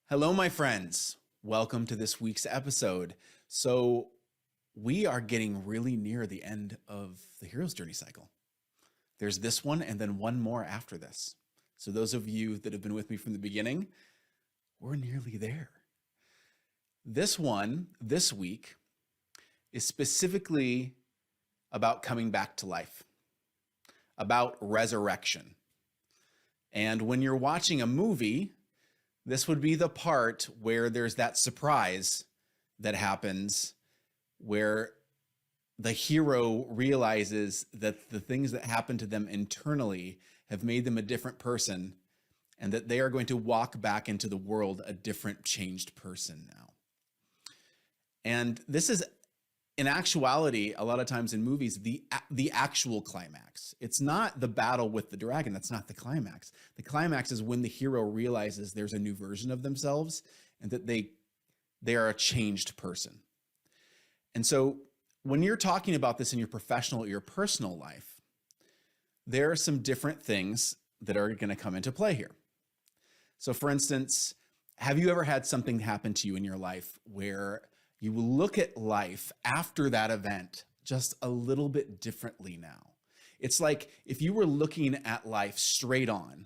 Hello, my friends. Welcome to this week's episode. So, we are getting really near the end of the hero's journey cycle. There's this one and then one more after this. So, those of you that have been with me from the beginning, we're nearly there. This one, this week, is specifically about coming back to life, about resurrection. And when you're watching a movie, this would be the part where there's that surprise that happens where the hero realizes that the things that happened to them internally have made them a different person and that they are going to walk back into the world a different, changed person now. And this is, in actuality, a lot of times in movies, the actual climax. It's not the battle with the dragon. That's not the climax. The climax is when the hero realizes there's a new version of themselves and that they are a changed person. And so when you're talking about this in your professional or your personal life, there are some different things that are going to come into play here. So for instance, have you ever had something happen to you in your life where you will look at life after that event just a little bit differently now? It's like if you were looking at life straight on,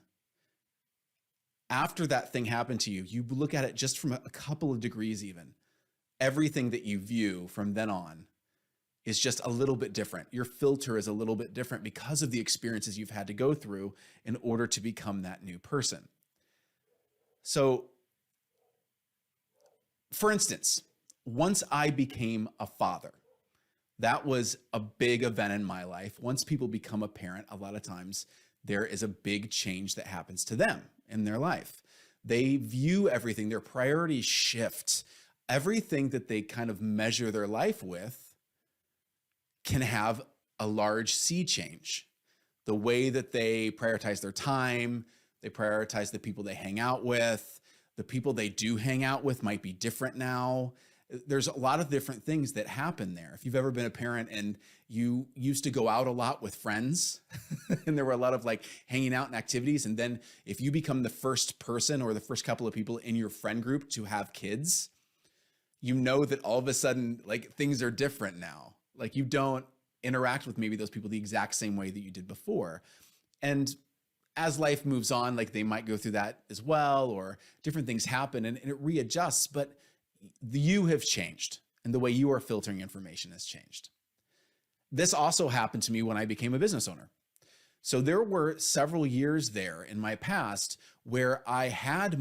after that thing happened to you, you look at it just from a couple of degrees even. Everything that you view from then on is just a little bit different. Your filter is a little bit different because of the experiences you've had to go through in order to become that new person. So, for instance, once I became a father, that was a big event in my life. Once people become a parent, a lot of times there is a big change that happens to them in their life. They view everything, their priorities shift. Everything that they kind of measure their life with can have a large sea change. The way that they prioritize their time, they prioritize the people they hang out with, the people they do hang out with might be different now. There's a lot of different things that happen there. If you've ever been a parent and you used to go out a lot with friends and there were a lot of like hanging out and activities, and then if you become the first person or the first couple of people in your friend group to have kids, you know that all of a sudden like things are different now. Like you don't interact with maybe those people the exact same way that you did before. And as life moves on, like they might go through that as well, or different things happen and it readjusts, but you have changed and the way you are filtering information has changed. This also happened to me when I became a business owner. So there were several years there in my past where I had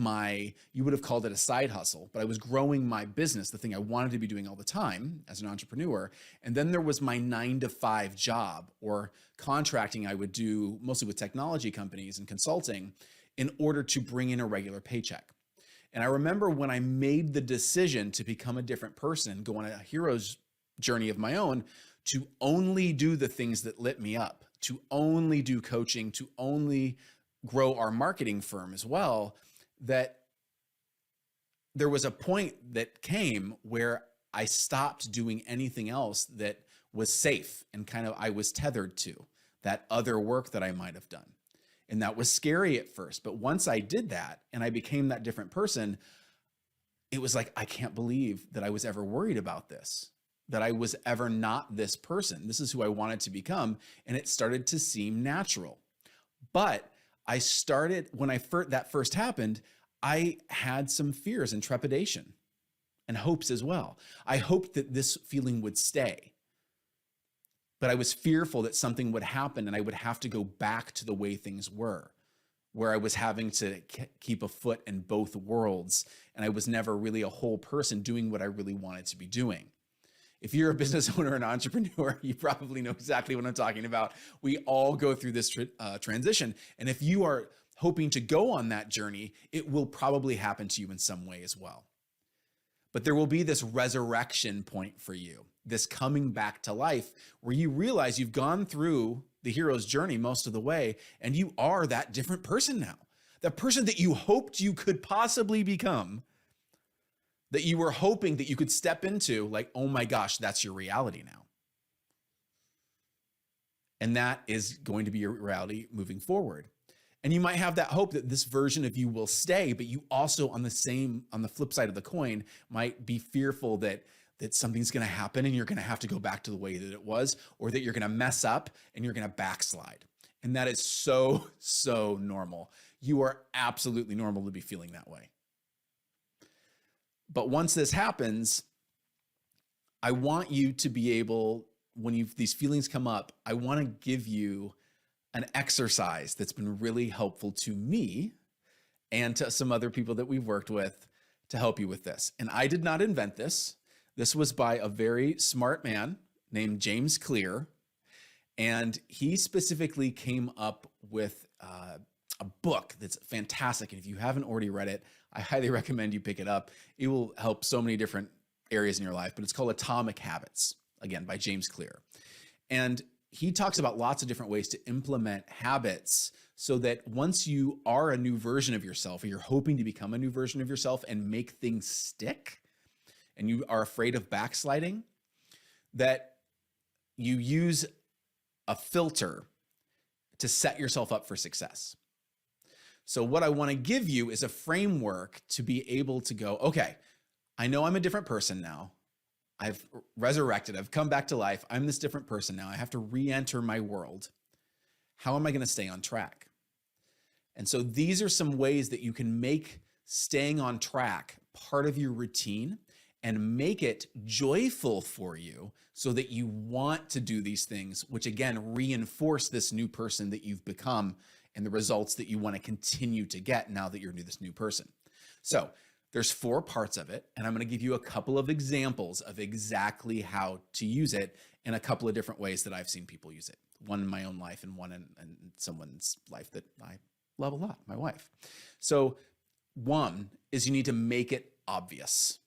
you would have called it a side hustle, but I was growing my business, the thing I wanted to be doing all the time as an entrepreneur. And then there was my 9-to-5 job or contracting I would do mostly with technology companies and consulting in order to bring in a regular paycheck. And I remember when I made the decision to become a different person, go on a hero's journey of my own, to only do the things that lit me up, to only do coaching, to only grow our marketing firm as well, that there was a point that came where I stopped doing anything else that was safe and kind of I was tethered to that other work that I might have done. And that was scary at first. But once I did that and I became that different person, it was like, I can't believe that I was ever worried about this, that I was ever not this person. This is who I wanted to become. And it started to seem natural. But I started, when that first happened, I had some fears and trepidation and hopes as well. I hoped that this feeling would stay. But I was fearful that something would happen and I would have to go back to the way things were, where I was having to keep a foot in both worlds. And I was never really a whole person doing what I really wanted to be doing. If you're a business owner and entrepreneur, you probably know exactly what I'm talking about. We all go through this transition. And if you are hoping to go on that journey, it will probably happen to you in some way as well. But there will be this resurrection point for you, this coming back to life where you realize you've gone through the hero's journey most of the way and you are that different person now. The person that you hoped you could possibly become, that you were hoping that you could step into, like, oh my gosh, that's your reality now. And that is going to be your reality moving forward. And you might have that hope that this version of you will stay, but you also on the flip side of the coin might be fearful that something's going to happen and you're going to have to go back to the way that it was, or that you're going to mess up and you're going to backslide. And that is so, so normal. You are absolutely normal to be feeling that way. But once this happens, I want you to be able, when these feelings come up, I want to give you an exercise that's been really helpful to me and to some other people that we've worked with to help you with this. And I did not invent this. This was by a very smart man named James Clear. And he specifically came up with a book that's fantastic. And if you haven't already read it, I highly recommend you pick it up. It will help so many different areas in your life, but it's called Atomic Habits, again, by James Clear. And he talks about lots of different ways to implement habits so that once you are a new version of yourself, or you're hoping to become a new version of yourself and make things stick, and you are afraid of backsliding, that you use a filter to set yourself up for success. So what I want to give you is a framework to be able to go, okay, I know I'm a different person now. I've resurrected. I've come back to life. I'm this different person now. I have to re-enter my world. How am I going to stay on track? And so these are some ways that you can make staying on track part of your routine and make it joyful for you so that you want to do these things, which again, reinforce this new person that you've become and the results that you want to continue to get now that you're this new person. So there's 4 parts of it, and I'm going to give you a couple of examples of exactly how to use it in a couple of different ways that I've seen people use it. One in my own life and one in someone's life that I love a lot, my wife. So one is you need to make it obvious.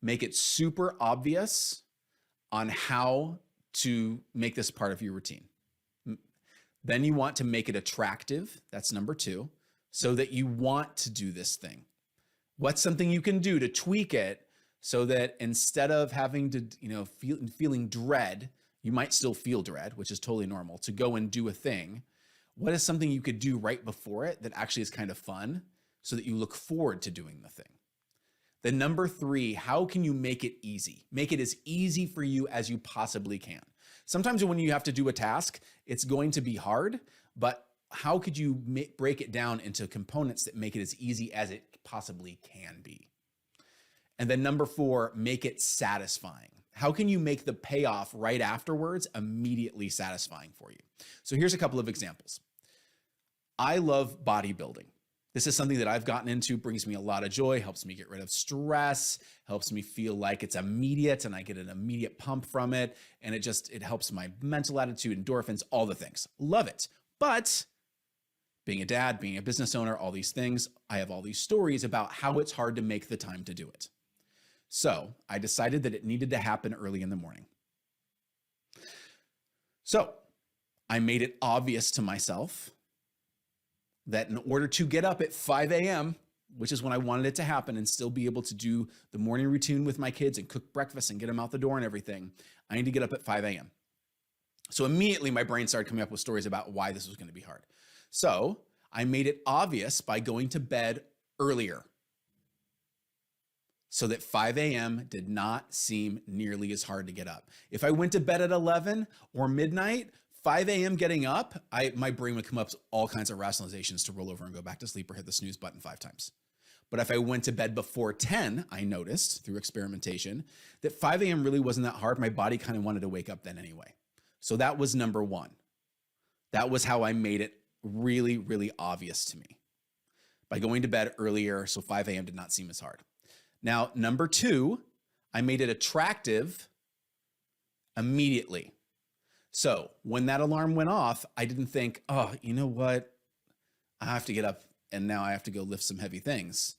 Make it super obvious on how to make this part of your routine. Then you want to make it attractive. That's number 2, so that you want to do this thing. What's something you can do to tweak it so that instead of having to, feeling dread, you might still feel dread, which is totally normal, to go and do a thing. What is something you could do right before it that actually is kind of fun so that you look forward to doing the thing? Then number 3, how can you make it easy? Make it as easy for you as you possibly can. Sometimes when you have to do a task, it's going to be hard, but how could you break it down into components that make it as easy as it possibly can be? And then number 4, make it satisfying. How can you make the payoff right afterwards immediately satisfying for you? So here's a couple of examples. I love bodybuilding. This is something that I've gotten into, brings me a lot of joy, helps me get rid of stress, helps me feel like it's immediate and I get an immediate pump from it. And it helps my mental attitude, endorphins, all the things. Love it. But being a dad, being a business owner, all these things, I have all these stories about how it's hard to make the time to do it. So I decided that it needed to happen early in the morning. So I made it obvious to myself that in order to get up at 5 a.m., which is when I wanted it to happen and still be able to do the morning routine with my kids and cook breakfast and get them out the door and everything, I need to get up at 5 a.m. So immediately my brain started coming up with stories about why this was going to be hard. So I made it obvious by going to bed earlier so that 5 a.m. did not seem nearly as hard to get up. If I went to bed at 11 or midnight, 5 a.m. getting up, my brain would come up with all kinds of rationalizations to roll over and go back to sleep or hit the snooze button 5 times. But if I went to bed before 10, I noticed through experimentation that 5 a.m. really wasn't that hard. My body kind of wanted to wake up then anyway. So that was number 1. That was how I made it really, really obvious to me by going to bed earlier. So 5 a.m. did not seem as hard. Now, number 2, I made it attractive immediately. So when that alarm went off, I didn't think, oh, you know what? I have to get up and now I have to go lift some heavy things.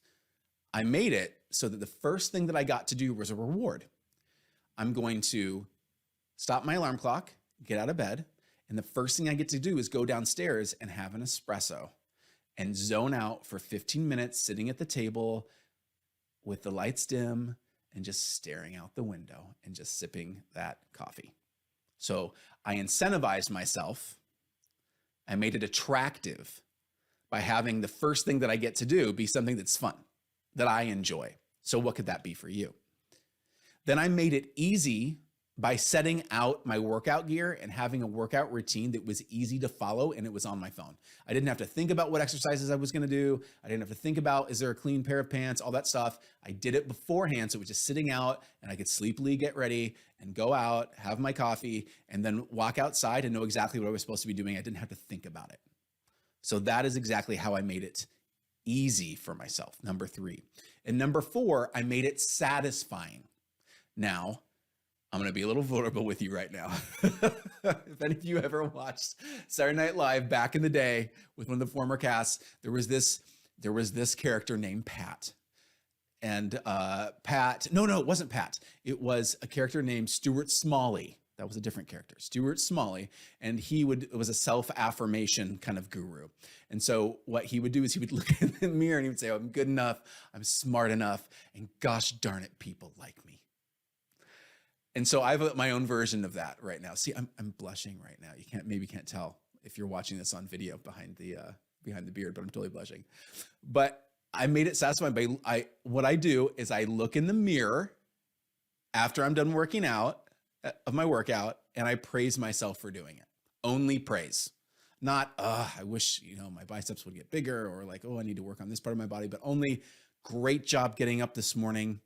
I made it so that the first thing that I got to do was a reward. I'm going to stop my alarm clock, get out of bed, and the first thing I get to do is go downstairs and have an espresso and zone out for 15 minutes sitting at the table with the lights dim and just staring out the window and just sipping that coffee. So I incentivized myself. I made it attractive by having the first thing that I get to do be something that's fun, that I enjoy. So what could that be for you? Then I made it easy by setting out my workout gear and having a workout routine that was easy to follow, and it was on my phone. I didn't have to think about what exercises I was gonna do. I didn't have to think about, is there a clean pair of pants, all that stuff. I did it beforehand, so it was just sitting out, and I could sleepily get ready and go out, have my coffee, and then walk outside and know exactly what I was supposed to be doing. I didn't have to think about it. So that is exactly how I made it easy for myself, number 3. And number 4, I made it satisfying. Now, I'm going to be a little vulnerable with you right now. If any of you ever watched Saturday Night Live back in the day with one of the former casts, there was this character named Pat. And Pat, no, it wasn't Pat. It was a character named Stuart Smalley. That was a different character, Stuart Smalley. And it was a self-affirmation kind of guru. And so what he would do is he would look in the mirror and he would say, oh, I'm good enough, I'm smart enough, and gosh darn it, people like me. And so I have my own version of that right now. See, I'm blushing right now. You maybe can't tell if you're watching this on video behind the beard, but I'm totally blushing. But I made it satisfying by what I do is I look in the mirror after I'm done working out of my workout, and I praise myself for doing it. Only praise. Not, I wish, my biceps would get bigger, or like, oh, I need to work on this part of my body, but only great job getting up this morning.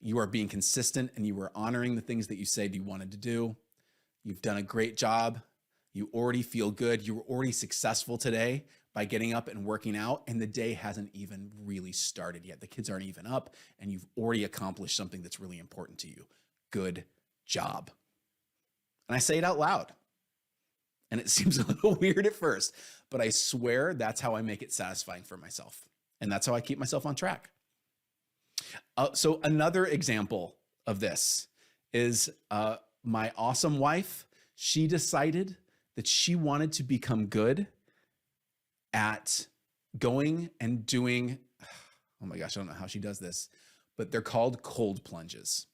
You are being consistent and you are honoring the things that you said you wanted to do. You've done a great job. You already feel good. You were already successful today by getting up and working out, and the day hasn't even really started yet. The kids aren't even up, and you've already accomplished something that's really important to you. Good job. And I say it out loud. And it seems a little weird at first, but I swear that's how I make it satisfying for myself. And that's how I keep myself on track. So another example of this is my awesome wife. She decided that she wanted to become good at going and doing, oh my gosh, I don't know how she does this, but they're called cold plunges.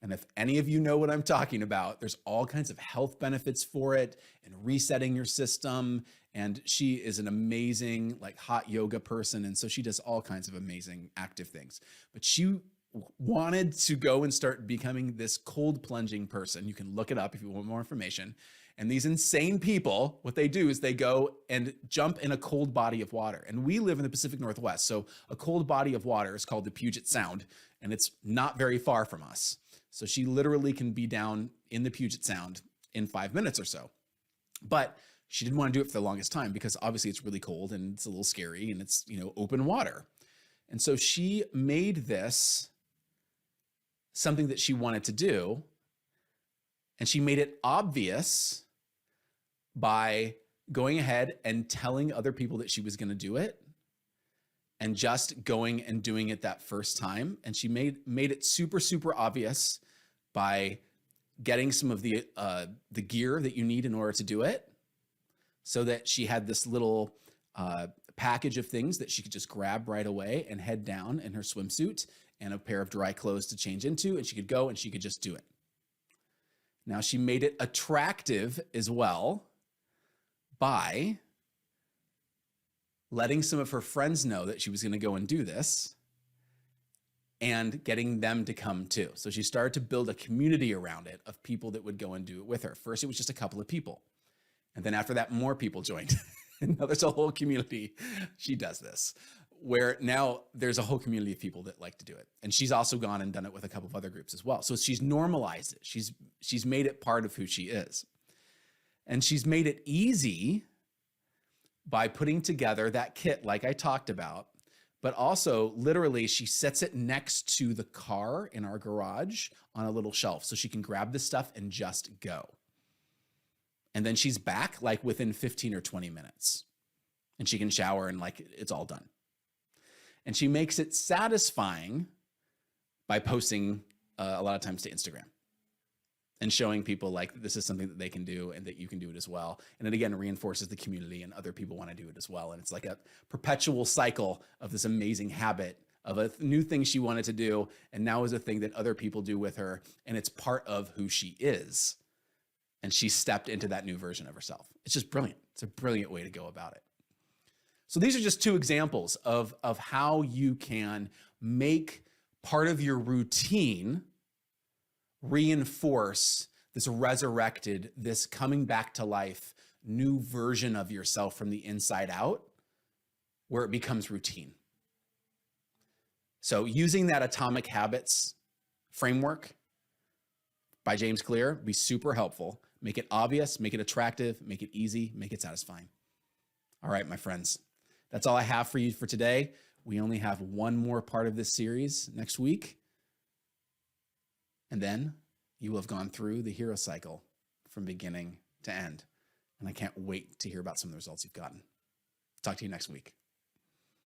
And if any of you know what I'm talking about, there's all kinds of health benefits for it and resetting your system. And she is an amazing, like, hot yoga person. And so she does all kinds of amazing active things. But she wanted to go and start becoming this cold plunging person. You can look it up if you want more information. And these insane people, what they do is they go and jump in a cold body of water. And we live in the Pacific Northwest. So a cold body of water is called the Puget Sound, and it's not very far from us. So she literally can be down in the Puget Sound in 5 minutes or so. But she didn't want to do it for the longest time because obviously it's really cold and it's a little scary and it's, open water. And so she made this something that she wanted to do. And she made it obvious by going ahead and telling other people that she was going to do it and just going and doing it that first time. And she made it super, super obvious by getting some of the gear that you need in order to do it, so that she had this little package of things that she could just grab right away and head down in her swimsuit and a pair of dry clothes to change into, and she could go and she could just do it. Now, she made it attractive as well by letting some of her friends know that she was going to go and do this and getting them to come too. So she started to build a community around it of people that would go and do it with her. First, it was just a couple of people. And then after that, more people joined. And now there's a whole community. She does this, where now there's a whole community of people that like to do it. And she's also gone and done it with a couple of other groups as well. So she's normalized it. She's made it part of who she is. And she's made it easy by putting together that kit like I talked about, but also literally she sets it next to the car in our garage on a little shelf so she can grab this stuff and just go. And then she's back like within 15 or 20 minutes and she can shower and like it's all done. And she makes it satisfying by posting a lot of times to Instagram and showing people like this is something that they can do and that you can do it as well. And it again reinforces the community and other people want to do it as well. And it's like a perpetual cycle of this amazing habit of a new thing she wanted to do and now is a thing that other people do with her. And it's part of who she is. And she stepped into that new version of herself. It's just brilliant. It's a brilliant way to go about it. So these are just two examples of how you can make part of your routine reinforce this resurrected, this coming back to life, new version of yourself from the inside out, where it becomes routine. So using that Atomic Habits framework by James Clear be super helpful. Make it obvious, make it attractive, make it easy, make it satisfying. All right, my friends, that's all I have for you for today. We only have one more part of this series next week. And then you will have gone through the hero cycle from beginning to end. And I can't wait to hear about some of the results you've gotten. Talk to you next week.